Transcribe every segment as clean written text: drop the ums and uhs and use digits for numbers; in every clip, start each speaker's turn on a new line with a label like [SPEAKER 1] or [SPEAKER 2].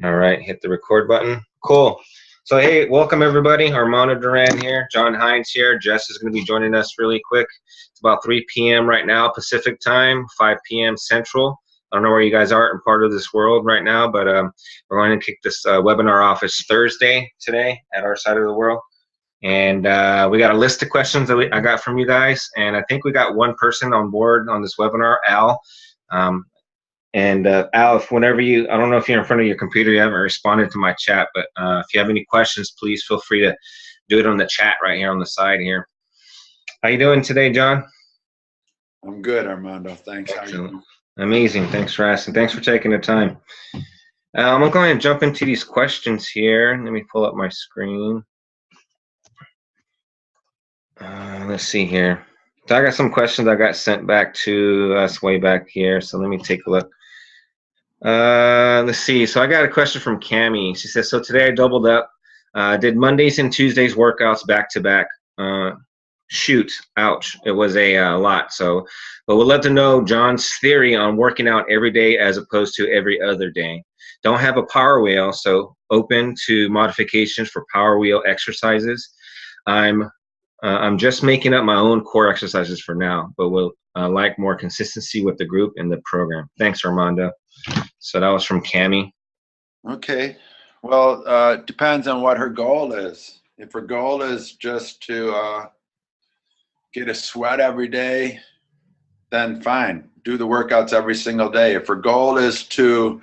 [SPEAKER 1] All right, hit the record button. Cool. So, hey, welcome everybody. Armando Duran here, John Hines here. Jess is going to be joining us really quick. It's about 3 p.m. right now, Pacific time, 5 p.m. Central. I don't know where you guys are in part of this world right now, but we're going to kick this webinar off. It's Thursday today at our side of the world. And we got a list of questions that I got from you guys. And I think we got one person on board on this webinar, Al. Al, if whenever I don't know if you're in front of your computer, you haven't responded to my chat, but if you have any questions, please feel free to do it on the chat right here on the side here. How you doing today, John?
[SPEAKER 2] I'm good, Armando. Thanks. How are you?
[SPEAKER 1] Amazing. Thanks for asking. Thanks for taking the time. I'm going to jump into these questions here. Let me pull up my screen. Let's see here. So I got some questions I got sent back to us way back here. So let me take a look. Let's see. So I got a question from Cami. She says, so today I doubled up. Did Mondays and Tuesdays workouts back to back. Shoot, ouch. It was a lot. But we'd love to know John's theory on working out every day as opposed to every other day. Don't have a power wheel, so open to modifications for power wheel exercises. I'm just making up my own core exercises for now, but will like more consistency with the group and the program. Thanks, Armando. So that was from Cami.
[SPEAKER 2] Okay. Well, it depends on what her goal is. If her goal is just to get a sweat every day, then fine. Do the workouts every single day. If her goal is to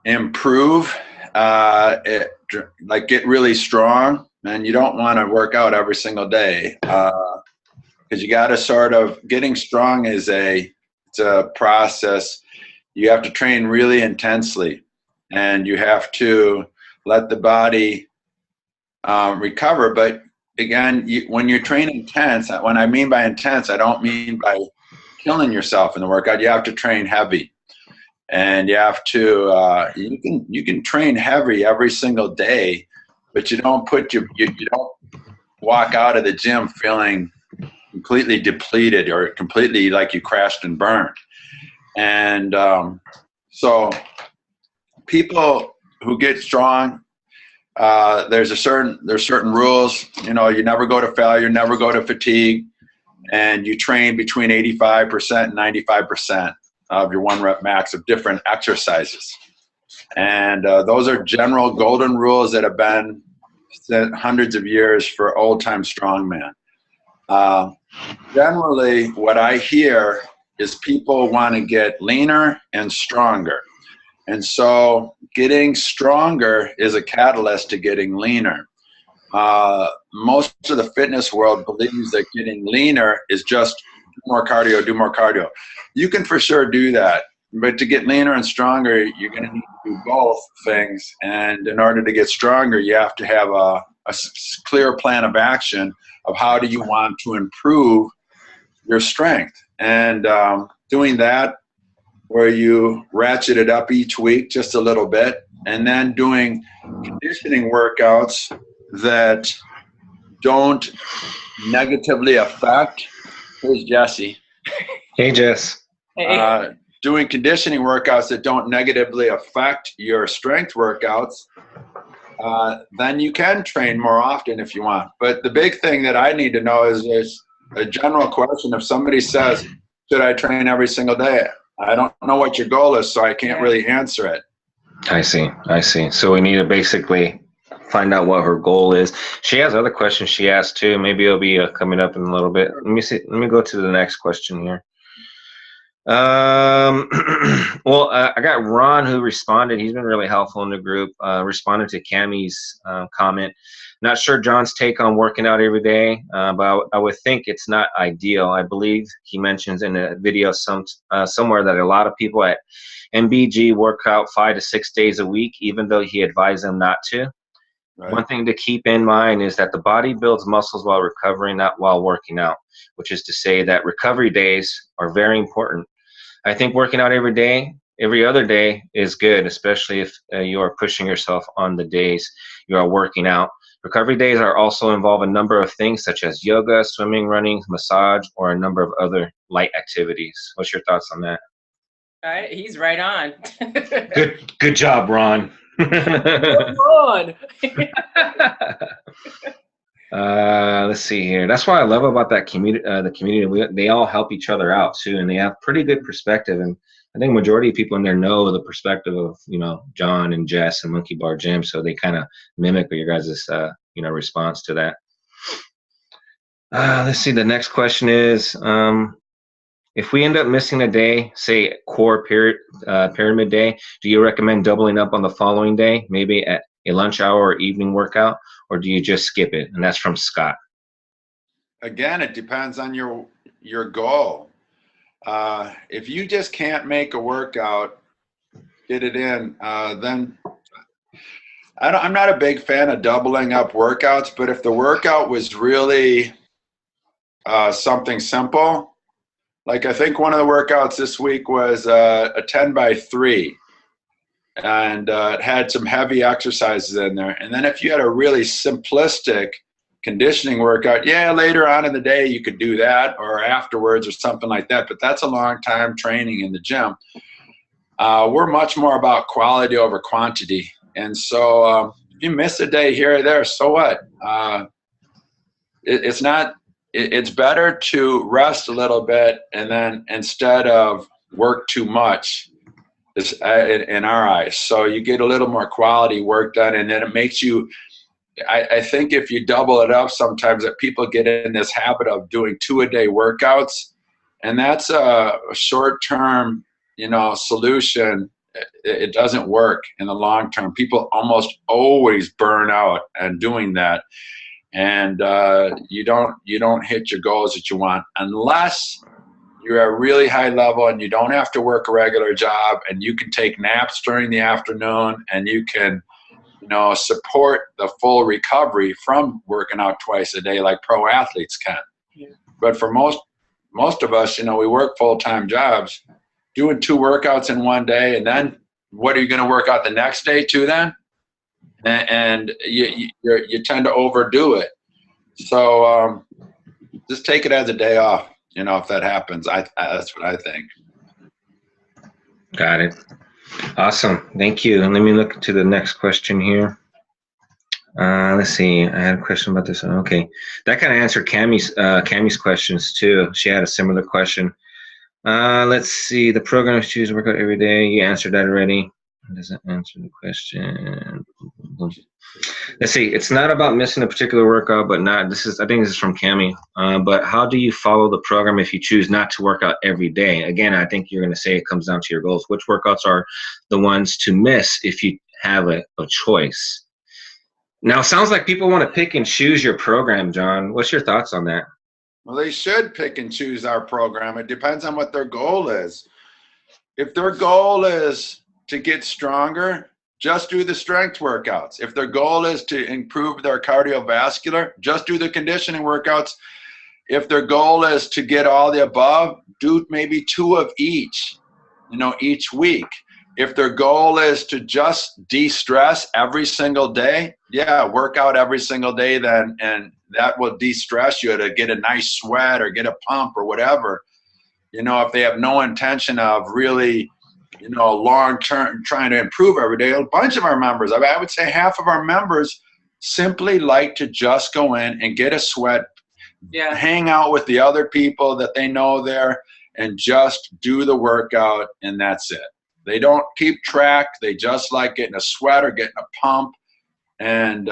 [SPEAKER 2] improve, like get really strong, and you don't want to work out every single day, because you got to sort of, getting strong is it's a process. You have to train really intensely, and you have to let the body recover. But again, when you're training intense, when I mean by intense, I don't mean by killing yourself in the workout. You have to train heavy, and you have to you can train heavy every single day, but you don't don't walk out of the gym feeling completely depleted or completely like you crashed and burned. And so people who get strong, there's certain rules. You know, you never go to failure, never go to fatigue, and you train between 85% and 95% of your 1 rep max of different exercises. And those are general golden rules that have been set hundreds of years for old-time strongman. Generally, what I hear is people want to get leaner and stronger. And so getting stronger is a catalyst to getting leaner. Most of the fitness world believes that getting leaner is just do more cardio. You can for sure do that. But to get leaner and stronger, you're going to need to do both things. And in order to get stronger, you have to have a clear plan of action of how do you want to improve your strength. And doing that, where you ratchet it up each week just a little bit, and then doing conditioning workouts that don't negatively affect. Here's Jesse.
[SPEAKER 1] Hey, Jess.
[SPEAKER 2] Doing conditioning workouts that don't negatively affect your strength workouts, then you can train more often if you want. But the big thing that I need to know is a general question. If somebody says, should I train every single day? I don't know what your goal is, so I can't really answer it.
[SPEAKER 1] I see. So we need to basically find out what her goal is. She has other questions she asked too. Maybe it'll be coming up in a little bit. Let me see. Let me go to the next question here. Well, I got Ron who responded. He's been really helpful in the group, responded to Cami's comment. Not sure John's take on working out every day, but I would think it's not ideal. I believe he mentions in a video somewhere that a lot of people at MBG work out 5 to 6 days a week, even though he advised them not to. Right. One thing to keep in mind is that the body builds muscles while recovering, not while working out, which is to say that recovery days are very important. I think working out every day, every other day is good, especially if you are pushing yourself on the days you are working out. Recovery days are also involve a number of things such as yoga, swimming, running, massage, or a number of other light activities. What's your thoughts on that?
[SPEAKER 3] All right, he's right on.
[SPEAKER 1] Good job, Ron.
[SPEAKER 3] Ron.
[SPEAKER 1] Let's see here. That's what I love about that community. The community, they all help each other out too, and they have pretty good perspective. And I think majority of people in there know the perspective of John and Jess and Monkey Bar Jim, so they kind of mimic your guys' response to that. Let's see. The next question is, if we end up missing a day, say core pyramid day, do you recommend doubling up on the following day, maybe at a lunch hour or evening workout, or do you just skip it? And that's from Scott.
[SPEAKER 2] Again, it depends on your goal. If you just can't make a workout, get it in, then I'm not a big fan of doubling up workouts, but if the workout was really something simple, like I think one of the workouts this week was a 10x3, and it had some heavy exercises in there. And then if you had a really simplistic conditioning workout, yeah, later on in the day you could do that, or afterwards or something like that, but that's a long time training in the gym. We're much more about quality over quantity. And so if you miss a day here or there, so what? It's better to rest a little bit, and then instead of work too much, in our eyes. So you get a little more quality work done, and then it makes you, I think if you double it up sometimes, that people get in this habit of doing 2-a-day workouts, and that's a short-term, solution. It doesn't work in the long term. People almost always burn out and doing that. And you don't hit your goals that you want unless you're at a really high level and you don't have to work a regular job, and you can take naps during the afternoon, and you can support the full recovery from working out twice a day like pro athletes can. Yeah. But for most of us, we work full-time jobs. Doing 2 workouts in one day, and then what are you going to work out the next day too then? And you tend to overdo it. So just take it as a day off, if that happens. That's what I think.
[SPEAKER 1] Got it. Awesome. Thank you. And let me look to the next question here. Let's see. I had a question about this one. Okay. That kind of answered Cammie's questions too. She had a similar question. Let's see. The program is choose to work out every day. You answered that already. Does that answer the question? Let's see. It's not about missing a particular workout, but I think this is from Cammie. But how do you follow the program if you choose not to work out every day? Again, I think you're going to say it comes down to your goals. Which workouts are the ones to miss if you have a choice? Now, it sounds like people want to pick and choose your program, John. What's your thoughts on that?
[SPEAKER 2] Well, they should pick and choose our program. It depends on what their goal is. If their goal is to get stronger, just do the strength workouts. If their goal is to improve their cardiovascular, just do the conditioning workouts. If their goal is to get all the above, do maybe 2 of each, each week. If their goal is to just de-stress every single day, yeah, work out every single day then, and that will de-stress you to get a nice sweat or get a pump or whatever. If they have no intention of really, long-term trying to improve every day, a bunch of our members, I would say half of our members simply like to just go in and get a sweat, hang out with the other people that they know there, and just do the workout, and that's it. They don't keep track. They just like getting a sweat or getting a pump, and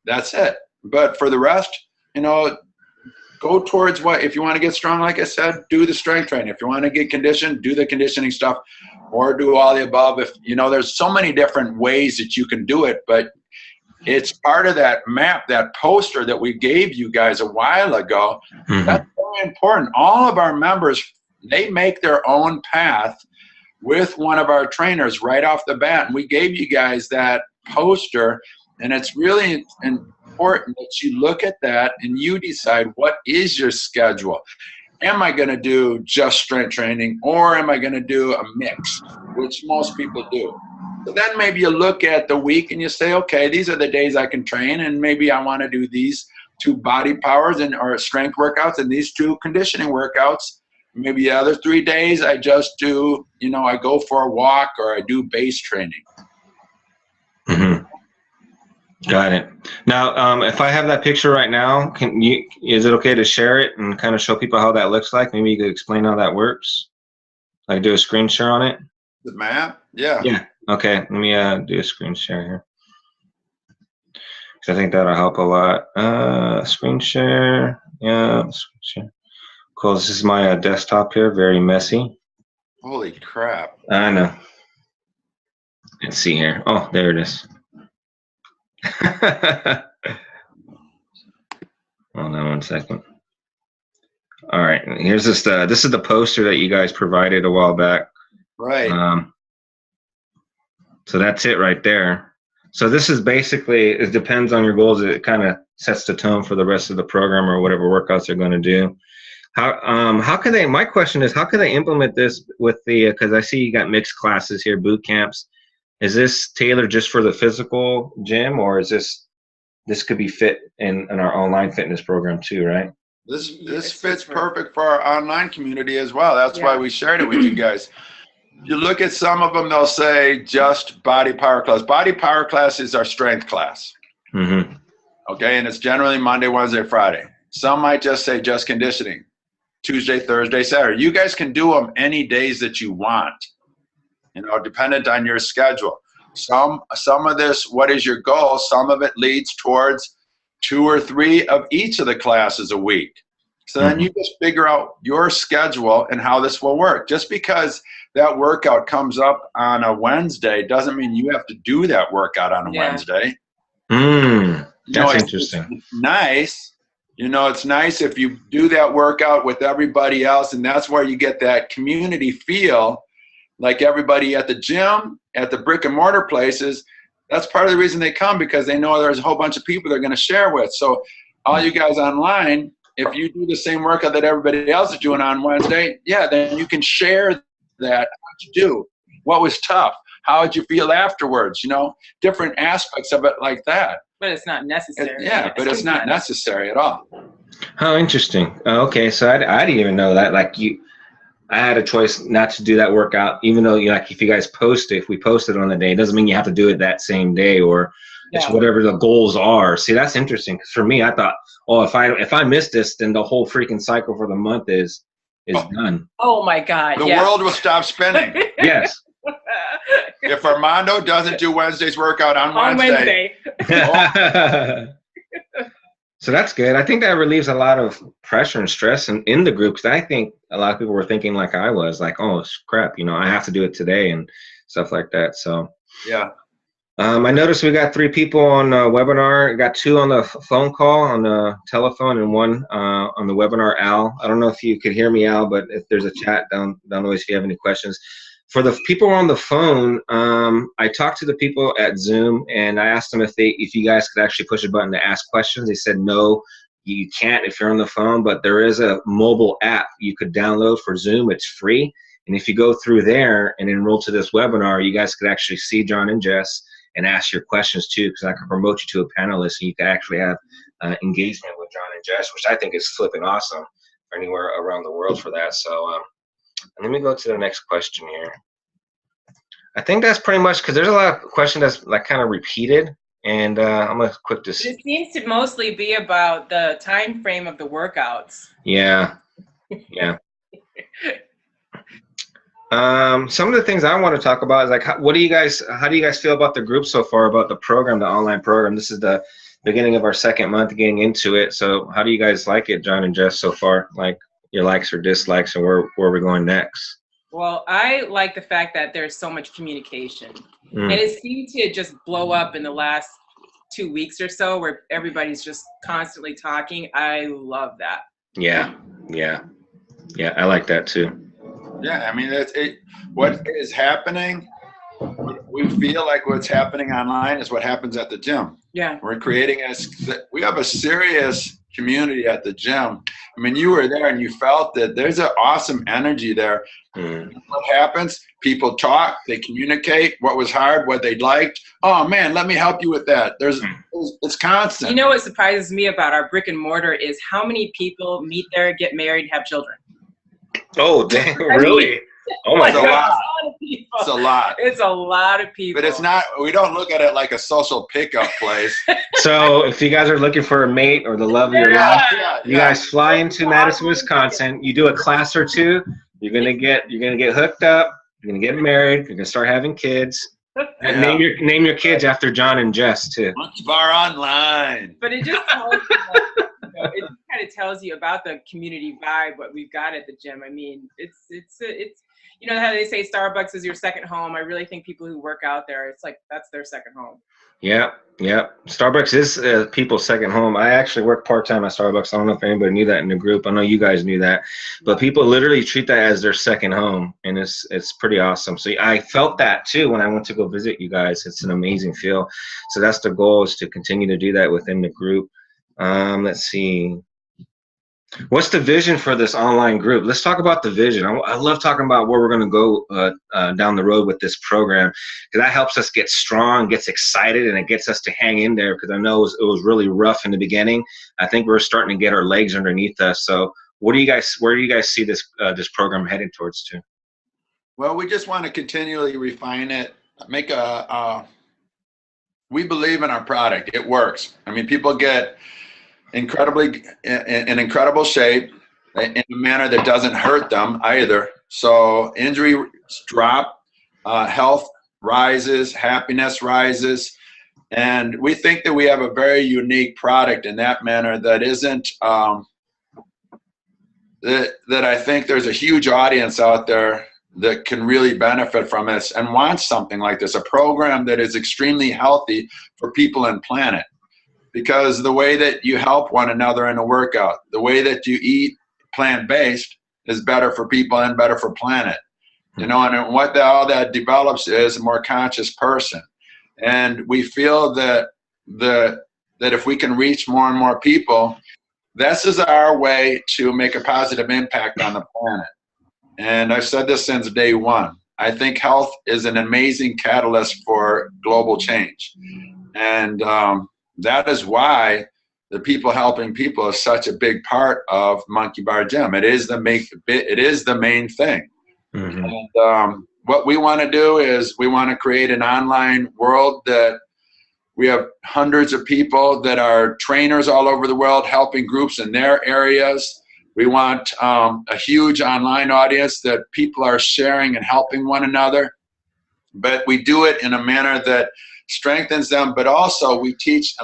[SPEAKER 2] that's it. But for the rest, go towards if you want to get strong, like I said, do the strength training. If you want to get conditioned, do the conditioning stuff, or do all the above. If there's so many different ways that you can do it, but it's part of that map, that poster that we gave you guys a while ago. Mm-hmm. That's very important. All of our members, they make their own path with one of our trainers right off the bat. And we gave you guys that poster, and it's really important that you look at that and you decide what is your schedule. Am I going to do just strength training, or am I going to do a mix, which most people do? So then maybe you look at the week and you say, okay, these are the days I can train, and maybe I want to do these 2 body powers or strength workouts and these 2 conditioning workouts. maybe the other 3 days I just do, I go for a walk or I do base training.
[SPEAKER 1] Mm-hmm. Got it. Now, if I have that picture right now, is it okay to share it and kind of show people how that looks like? Maybe you could explain how that works. Like do a screen share on it?
[SPEAKER 2] The map? Yeah.
[SPEAKER 1] Yeah. Okay. Let me do a screen share here. I think that'll help a lot. Screen share. Yeah. Screen share. Cool. This is my desktop here. Very messy.
[SPEAKER 2] Holy crap.
[SPEAKER 1] I know. Let's see here. Oh, there it is. Hold on 1 second. All right. Here's this. This is the poster that you guys provided a while back.
[SPEAKER 2] Right.
[SPEAKER 1] So that's it right there. So this is basically, it depends on your goals. It kind of sets the tone for the rest of the program or whatever workouts they're going to do. How can they, my question is, how can they implement this with the, because I see you got mixed classes here, boot camps. Is this tailored just for the physical gym, or is this could be fit in our online fitness program too, right?
[SPEAKER 2] This fits perfect for our online community as well. That's why we shared it with you guys. You look at some of them, they'll say just body power class. Body power class is our strength class.
[SPEAKER 1] Mm-hmm.
[SPEAKER 2] Okay, and it's generally Monday, Wednesday, Friday. Some might just say just conditioning, Tuesday, Thursday, Saturday. You guys can do them any days that you want, dependent on your schedule. Some of this, what is your goal? Some of it leads towards 2 or 3 of each of the classes a week. So then you just figure out your schedule and how this will work. Just because that workout comes up on a Wednesday doesn't mean you have to do that workout on a Wednesday.
[SPEAKER 1] That's interesting.
[SPEAKER 2] It's nice. It's nice if you do that workout with everybody else, and that's where you get that community feel, like everybody at the gym, at the brick and mortar places. That's part of the reason they come, because they know there's a whole bunch of people they're going to share with. So all you guys online, if you do the same workout that everybody else is doing on Wednesday, then you can share that. How'd you do? What was tough? How did you feel afterwards? Different aspects of it like that.
[SPEAKER 3] But it's not necessary.
[SPEAKER 2] But it's not necessary at all.
[SPEAKER 1] How interesting. Okay, so I didn't even know that. Like I had a choice not to do that workout, even though if you guys post it, if we post it on the day, it doesn't mean you have to do it that same day, or it's whatever the goals are. See, that's interesting. Because for me, I thought, if I miss this, then the whole freaking cycle for the month is done.
[SPEAKER 3] Oh my God!
[SPEAKER 2] The world will stop spinning.
[SPEAKER 1] Yes.
[SPEAKER 2] If Armando doesn't do Wednesday's workout on Wednesday.
[SPEAKER 1] So that's good. I think that relieves a lot of pressure and stress in the group, because I think a lot of people were thinking like I was, like, oh crap, I have to do it today and stuff like that. So I noticed we got 3 people on webinar. We got 2 on the phone call, on the telephone, and 1 on the webinar. Al, I don't know if you could hear me, Al, but if there's a chat down below if you have any questions. For the people on the phone, I talked to the people at Zoom, and I asked them if you guys could actually push a button to ask questions. They said no, you can't if you're on the phone, but there is a mobile app you could download for Zoom. It's free, and if you go through there and enroll to this webinar, you guys could actually see John and Jess and ask your questions too, because I can promote you to a panelist, and you can actually have engagement with John and Jess, which I think is flipping awesome for anywhere around the world for that. So let me go to the next question here. I think that's pretty much, because there's a lot of questions that's like kind of repeated, and I'm gonna quick this.
[SPEAKER 3] It seems to mostly be about the time frame of the workouts.
[SPEAKER 1] Yeah. Some of the things I want to talk about is like, how do you guys feel about the group so far, about the program, the online program? This is the beginning of our 2nd month getting into it. So how do you guys like it, John and Jess, so far? Like your likes or dislikes, and where we're going next?
[SPEAKER 3] Well, I like the fact that there's so much communication. And it seemed to just blow up in the last 2 weeks or so, where everybody's just constantly talking. I love that.
[SPEAKER 1] Yeah, I like that too.
[SPEAKER 2] Yeah, I mean, what is happening, we feel like what's happening online is what happens at the gym.
[SPEAKER 3] Yeah.
[SPEAKER 2] We're creating we have a serious community at the gym. I mean, you were there and you felt that there's an awesome energy there. What happens? People talk, they communicate what was hard, what they liked. Oh man, let me help you with that. It's constant.
[SPEAKER 3] What surprises me about our brick and mortar is how many people meet there, get married, have children.
[SPEAKER 1] Oh, dang, really? Oh my
[SPEAKER 2] It's a
[SPEAKER 1] God.
[SPEAKER 2] lot.
[SPEAKER 3] of people.
[SPEAKER 2] It's a lot.
[SPEAKER 3] It's a lot of people.
[SPEAKER 2] But it's not, we don't look at it like a social pickup place.
[SPEAKER 1] So if you guys are looking for a mate or the love of your life, you guys fly into Madison, Wisconsin. You do a class or two. You're gonna get hooked up. You're gonna get married. You're gonna start having kids. And name your kids after John and Jess too.
[SPEAKER 2] Monkey Bar Online.
[SPEAKER 3] But it just tells you, it just kind of tells you about the community vibe, what we've got at the gym. I mean, it's you know how they say Starbucks is your second home. I really think people who work out there, it's like that's their second home.
[SPEAKER 1] Yeah. Starbucks is people's second home. I actually work part-time at Starbucks. I don't know if anybody knew that in the group. I know you guys knew that, but people literally treat that as their second home, and it's pretty awesome. So I felt that too when I went to go visit you guys. It's an amazing feel. So that's the goal, is to continue to do that within the group. Let's see. What's the vision for this online group? Let's talk about the vision. I love talking about where we're going to go down the road with this program, because that helps us get strong, gets excited, and it gets us to hang in there, because I know it was really rough in the beginning. I think we're starting to get our legs underneath us. So where do you guys see this program heading towards to?
[SPEAKER 2] Well, we just want to continually refine it, make we believe in our product. It works. I mean, people get in incredible shape in a manner that doesn't hurt them either. So injuries drop, health rises, happiness rises, and we think that we have a very unique product in that manner that isn't that I think there's a huge audience out there that can really benefit from this and wants something like this, a program that is extremely healthy for people and planet. Because the way that you help one another in a workout, the way that you eat plant-based is better for people and better for planet. You know, and what all that develops is a more conscious person. And we feel that if we can reach more and more people, this is our way to make a positive impact on the planet. And I've said this since day one. I think health is an amazing catalyst for global change. And that is why the people helping people is such a big part of Monkey Bar Gym. It is the main thing. Mm-hmm. And what we want to do is we want to create an online world that we have hundreds of people that are trainers all over the world helping groups in their areas. We want a huge online audience that people are sharing and helping one another. But we do it in a manner that strengthens them, but also we teach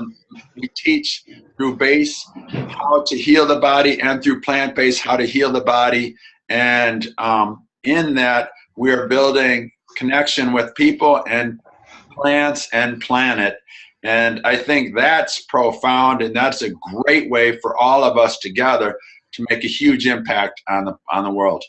[SPEAKER 2] through base how to heal the body, and through plant-based how to heal the body. And in that, we are building connection with people and plants and planet. And I think that's profound, and that's a great way for all of us together to make a huge impact on the world.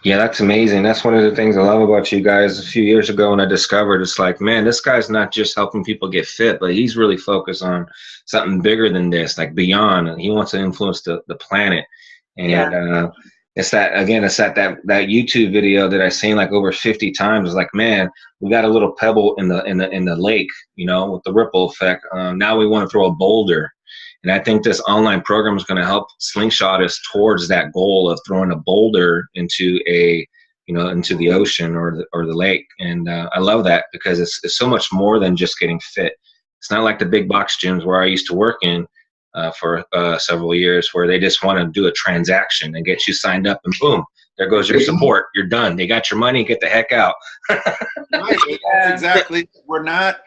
[SPEAKER 1] Yeah, that's amazing. That's one of the things I love about you guys. A few years ago when I discovered, it's like, man, this guy's not just helping people get fit, but he's really focused on something bigger than this, like beyond. He wants to influence the planet. And it's that YouTube video that I've seen like over 50 times. It's like, man, we got a little pebble in the lake, you know, with the ripple effect. Now we want to throw a boulder. And I think this online program is going to help slingshot us towards that goal of throwing a boulder into the ocean or the lake. And I love that, because it's so much more than just getting fit. It's not like the big box gyms where I used to work in for several years, where they just want to do a transaction and get you signed up, and boom, there goes your support. You're done. They got your money. Get the heck out.
[SPEAKER 2] Right. That's exactly. We're not.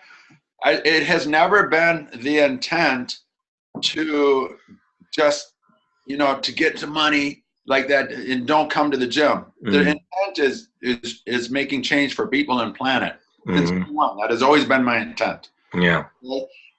[SPEAKER 2] It has never been the intent to just, to get to money like that and don't come to the gym. The intent is making change for people and planet. That has always been my intent.
[SPEAKER 1] Yeah.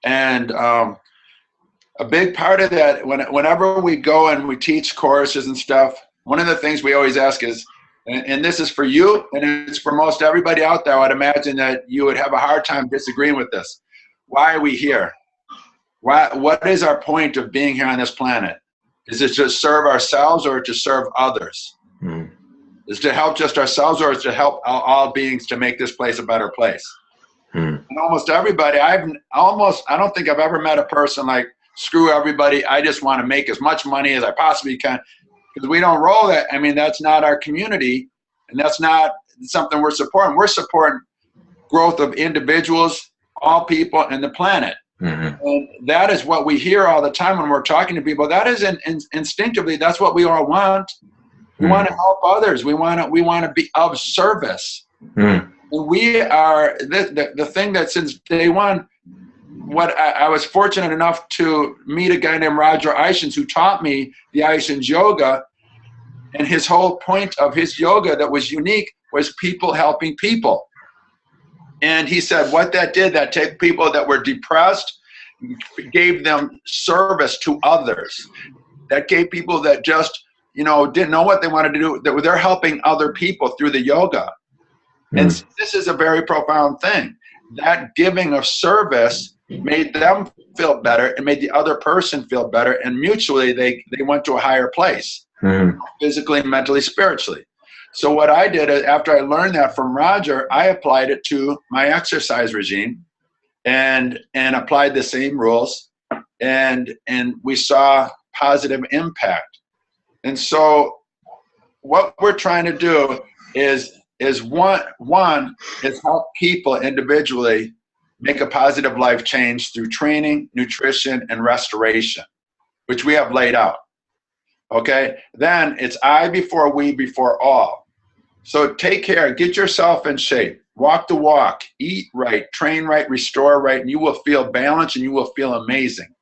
[SPEAKER 2] And a big part of that, whenever we go and we teach courses and stuff, one of the things we always ask is, and this is for you, and it's for most everybody out there, I'd imagine that you would have a hard time disagreeing with this. Why are we here? What is our point of being here on this planet? Is it to serve ourselves or to serve others? Is it to help just ourselves, or is it to help all beings to make this place a better place? And almost everybody, I don't think I've ever met a person like, screw everybody, I just want to make as much money as I possibly can. because we don't roll that. I mean, that's not our community, and that's not something we're supporting. We're supporting growth of individuals, all people, and the planet. Mm-hmm. And that is what we hear all the time when we're talking to people. That is instinctively, that's what we all want. We want to help others. We want to be of service. And we are the thing that since day one, what I was fortunate enough to meet a guy named Roger Ishins who taught me the Ishins yoga, and his whole point of his yoga that was unique was people helping people. And he said what that did, that took people that were depressed, gave them service to others. That gave people that just, didn't know what they wanted to do, that they're helping other people through the yoga. And this is a very profound thing. That giving of service made them feel better and made the other person feel better, and mutually they went to a higher place, physically, mentally, spiritually. So what I did is, after I learned that from Roger, I applied it to my exercise regime and applied the same rules, and we saw positive impact. And so what we're trying to do is one is help people individually make a positive life change through training, nutrition, and restoration, which we have laid out. Okay? Then it's I before we before all. So take care, get yourself in shape, walk the walk, eat right, train right, restore right, and you will feel balanced and you will feel amazing.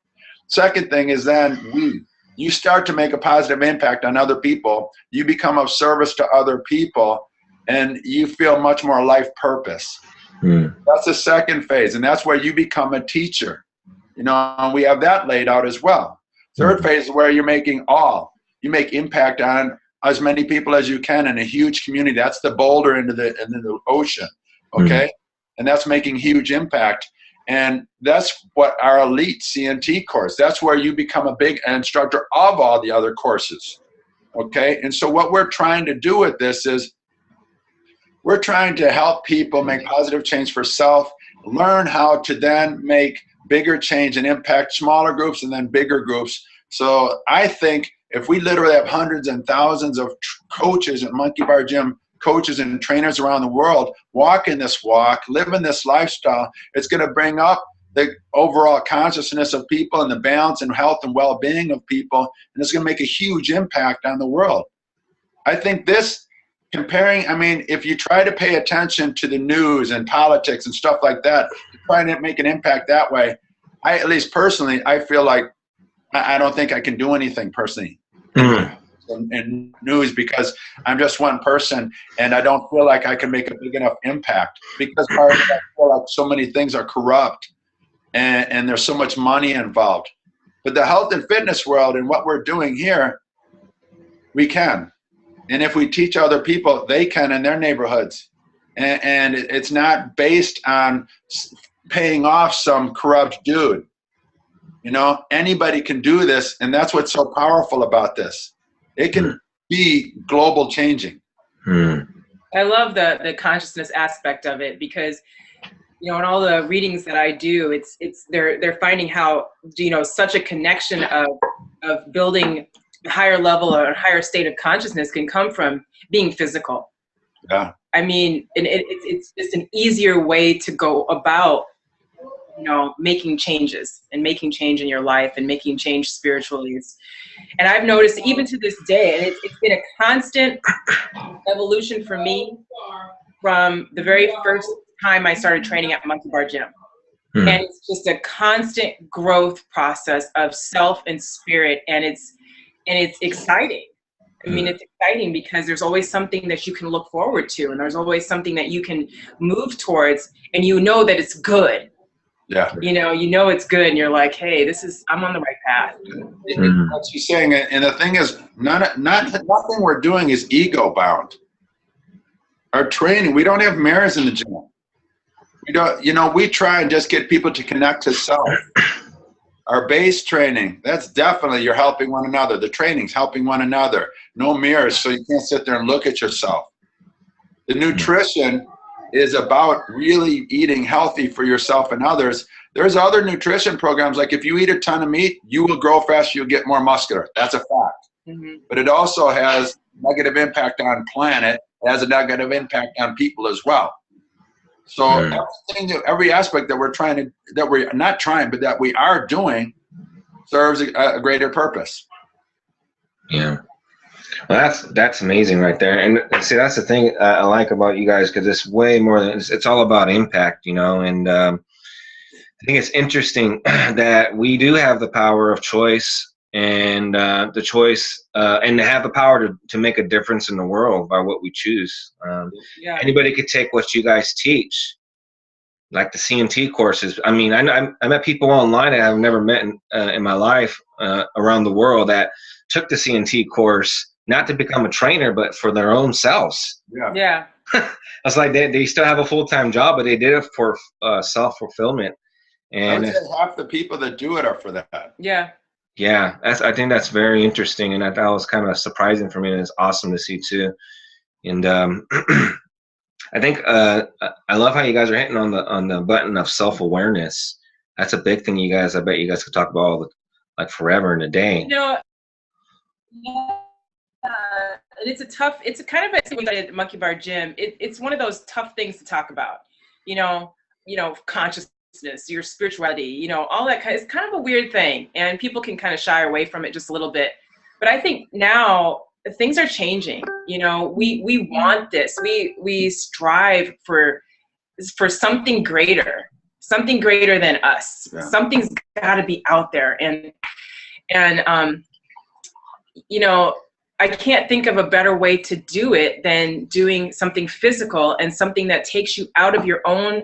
[SPEAKER 2] Second thing is then you start to make a positive impact on other people. You become of service to other people, and you feel much more life purpose. That's the second phase, and that's where you become a teacher. And we have that laid out as well. Third phase is where you make impact on as many people as you can in a huge community. That's the boulder into the ocean, okay? And that's making huge impact. And that's what our elite CNT course, that's where you become a big instructor of all the other courses, okay? And so what we're trying to do with this is we're trying to help people make positive change for self, learn how to then make bigger change and impact smaller groups and then bigger groups. So I think if we literally have hundreds and thousands of coaches at Monkey Bar Gym, coaches and trainers around the world walking this walk, living this lifestyle, it's going to bring up the overall consciousness of people and the balance and health and well-being of people, and it's going to make a huge impact on the world. I think this, if you try to pay attention to the news and politics and stuff like that, trying to make an impact that way, at least personally, I feel like I don't think I can do anything personally in news, because I'm just one person and I don't feel like I can make a big enough impact, because part of it, I feel like so many things are corrupt and there's so much money involved. But the health and fitness world and what we're doing here, we can. And if we teach other people, they can in their neighborhoods. And it's not based on paying off some corrupt dude. Anybody can do this, and that's what's so powerful about this. It can be global changing.
[SPEAKER 3] I love the consciousness aspect of it, because in all the readings that I do, they're finding how such a connection of building a higher level or a higher state of consciousness can come from being physical.
[SPEAKER 2] Yeah.
[SPEAKER 3] I mean, and it's just an easier way to go about making changes and making change in your life and making change spiritually. And I've noticed even to this day, and it's been a constant evolution for me from the very first time I started training at Monkey Bar Gym. And it's just a constant growth process of self and spirit, and it's exciting. I mean, it's exciting because there's always something that you can look forward to, and there's always something that you can move towards, and that it's good.
[SPEAKER 2] Yeah.
[SPEAKER 3] It's good, and you're like, hey, I'm on the right path.
[SPEAKER 2] What she's saying, and the thing is, nothing we're doing is ego bound. Our training, we don't have mirrors in the gym. We don't, we try and just get people to connect to self. Our base training, that's definitely you're helping one another. The training's helping one another. No mirrors, so you can't sit there and look at yourself. The nutrition is about really eating healthy for yourself and others. There's other nutrition programs, like if you eat a ton of meat, you will grow fast, you'll get more muscular. That's a fact. but it also has negative impact on planet. It has a negative impact on people as well. So every aspect that that we are doing serves a greater purpose.
[SPEAKER 1] Yeah. Well, that's amazing right there. And see, that's the thing I like about you guys, because it's way more than it's all about impact, you know. And I think it's interesting that we do have the power of choice and the choice and to have the power to make a difference in the world by what we choose. Anybody could take what you guys teach, like the CMT courses. I mean, I met people online that I've never met in my life around the world that took the CMT course not to become a trainer, but for their own selves.
[SPEAKER 3] Yeah.
[SPEAKER 1] I was like, they still have a full-time job, but they did it for self-fulfillment. And
[SPEAKER 2] I would say half the people that do it are for that.
[SPEAKER 3] Yeah.
[SPEAKER 1] Yeah, I think that's very interesting, and that was kind of surprising for me, and it's awesome to see too. And I think I love how you guys are hitting on the button of self-awareness. That's a big thing, you guys. I bet you guys could talk about all like forever and a day.
[SPEAKER 3] You know, it's a kind of a thing at Monkey Bar Gym. It's one of those tough things to talk about. You know, consciousness, your spirituality, you know, all that it's kind of a weird thing, and people can kind of shy away from it just a little bit. But I think now things are changing. You know, we want this. We strive for something greater than us. Yeah. Something's got to be out there, and you know, I can't think of a better way to do it than doing something physical and something that takes you out of your own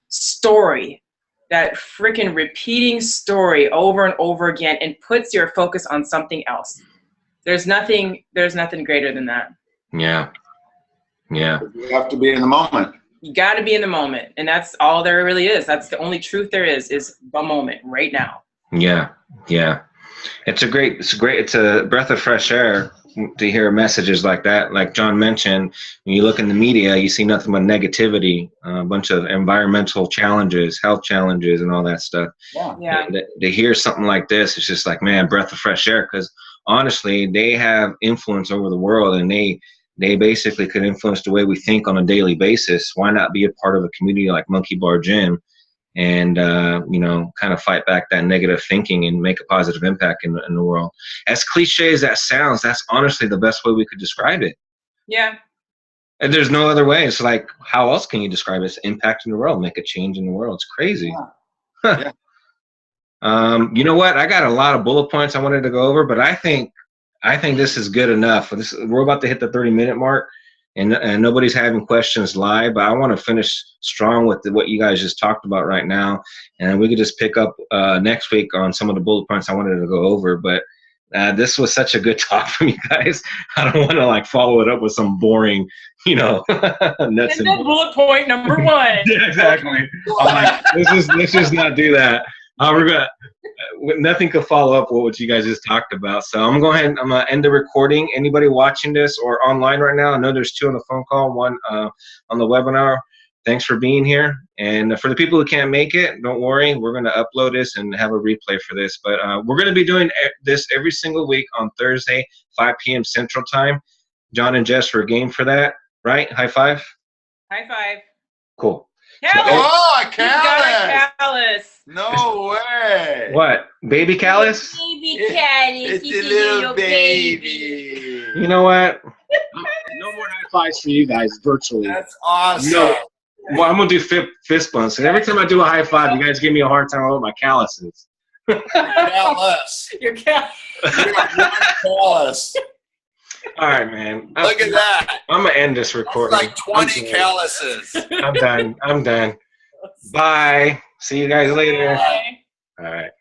[SPEAKER 3] story, that freaking repeating story over and over again, and puts your focus on something else. There's nothing greater than that.
[SPEAKER 1] Yeah. Yeah.
[SPEAKER 2] You have to be in the moment.
[SPEAKER 3] You got to be in the moment. And that's all there really is. That's the only truth there is the moment right now.
[SPEAKER 1] Yeah. Yeah. It's a breath of fresh air to hear messages like that. Like John mentioned, when you look in the media, you see nothing but negativity, a bunch of environmental challenges, health challenges, and all that stuff.
[SPEAKER 3] Yeah.
[SPEAKER 1] And to hear something like this, it's just like, man, breath of fresh air. Because honestly, they have influence over the world, and they basically could influence the way we think on a daily basis. Why not be a part of a community like Monkey Bar Gym and, you know, kind of fight back that negative thinking and make a positive impact in the world? As cliche as that sounds, that's honestly the best way we could describe it.
[SPEAKER 3] Yeah.
[SPEAKER 1] And there's no other way. It's like, how else can you describe it? It's impact in the world, make a change in the world. It's crazy.
[SPEAKER 2] Yeah.
[SPEAKER 1] You know what? I got a lot of bullet points I wanted to go over, but I think this is good enough. We're about to hit the 30-minute mark, and nobody's having questions live, but I want to finish strong with what you guys just talked about right now, and we could just pick up next week on some of the bullet points I wanted to go over. But this was such a good talk from you guys. I don't want to like follow it up with some boring, you know, nuts and
[SPEAKER 3] bullet point number 1.
[SPEAKER 1] Yeah, exactly. Let's just not do that. Nothing could follow up with what you guys just talked about. So I'm going to end the recording. Anybody watching this or online right now, I know there's 2 on the phone call, 1 on the webinar. Thanks for being here. And for the people who can't make it, don't worry. We're going to upload this and have a replay for this. But we're going to be doing this every single week on Thursday, 5 p.m. Central Time. John and Jess were game for that, right? High five?
[SPEAKER 3] High five.
[SPEAKER 1] Cool.
[SPEAKER 3] Callus.
[SPEAKER 2] Callus! No way!
[SPEAKER 1] What? Baby Callus?
[SPEAKER 4] Baby Callus.
[SPEAKER 2] It's a little baby.
[SPEAKER 1] You know what?
[SPEAKER 5] No more high fives for you guys virtually.
[SPEAKER 2] That's awesome.
[SPEAKER 1] No. Well, I'm going to do fist bumps. And every time I do a high five, you guys give me a hard time about my calluses.
[SPEAKER 2] Callus.
[SPEAKER 3] Your cat.
[SPEAKER 2] Callus.
[SPEAKER 1] All right, man.
[SPEAKER 2] Look at that.
[SPEAKER 1] I'm going to end this recording.
[SPEAKER 2] That's like 20 calluses.
[SPEAKER 1] I'm done. Bye. See you guys later.
[SPEAKER 3] Bye.
[SPEAKER 1] All right.